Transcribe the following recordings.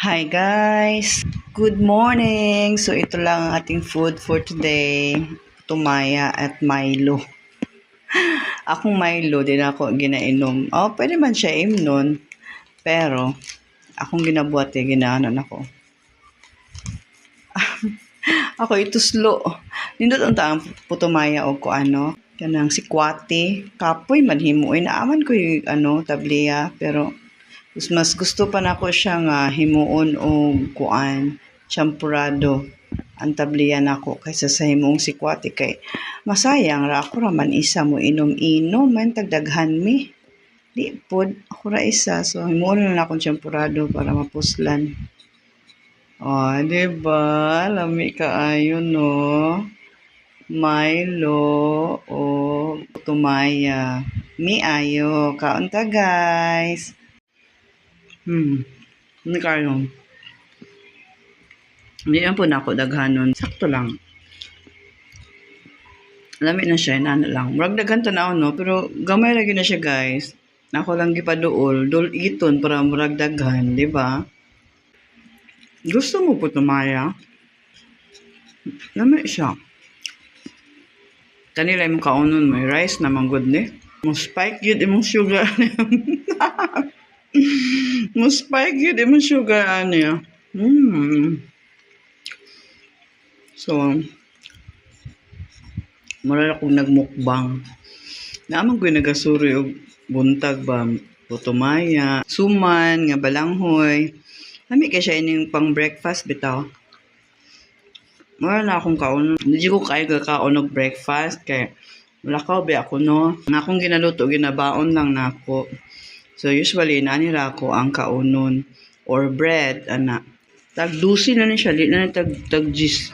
Hi guys! Good morning! So ito lang ang ating food for today. Tumaya at Milo. Akong Milo, din ako ginainom. Oh, pwede man siya imnon. Pero, akong ginabuhat ginaanon ako. Ako ito slow. Nindot ang taang putumaya o ko ano. Kanang sikwate. Kapoy manhimuin. Naaman ko yung tabliya. Pero, mas gusto pa na ko siya nga himuon o kuan, champurado ang tabliyan ako kaysa sa himuong sikwate kay masayang ra ako raman isa mo inom-inom man tagdaghan mi. Di pod ako ra isa so himuon na akong champurado para mapuslan. Oh, di ba? Lami kaayo no. Milo o tumaya. Mi ayo kaon ta guys. Hindi kayo. Hindi lang po na ako daghanon. Sakto lang. Lamig na siya, inano lang. Murag daghan tanaw no, pero gamay lagi na siya guys. Ako lang gipaduol, iton para murag daghan, di ba? Gusto mo po tumaya? Lamig siya. Kanila yung kaunon may rice naman good ni. Mo spike yun imong sugar. Mo spike yun imong sugar niya. So, mura akong nagmukbang. Naman ko'y nagasuri og buntag ba, putumaya, suman, nga balanghoy. Lami kay siya ining pang breakfast bitaw. Mura na akong kaon. Hindi ko kaya kakaon og breakfast kay wala ka ba ako no. Nga akong ginaluto, ginabaon lang na ako. So usually, nanira ako ang kaunon or bread, ana. Tag-12 na ni siya, di na tag-gis.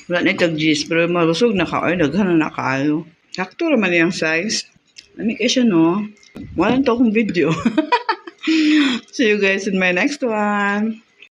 Wala na tag-gis, pero malusog na ka, ay, daghan na kaayo. Sakto naman yung size. Lami kayo siya, no? Walang to akong video. See you guys in my next one.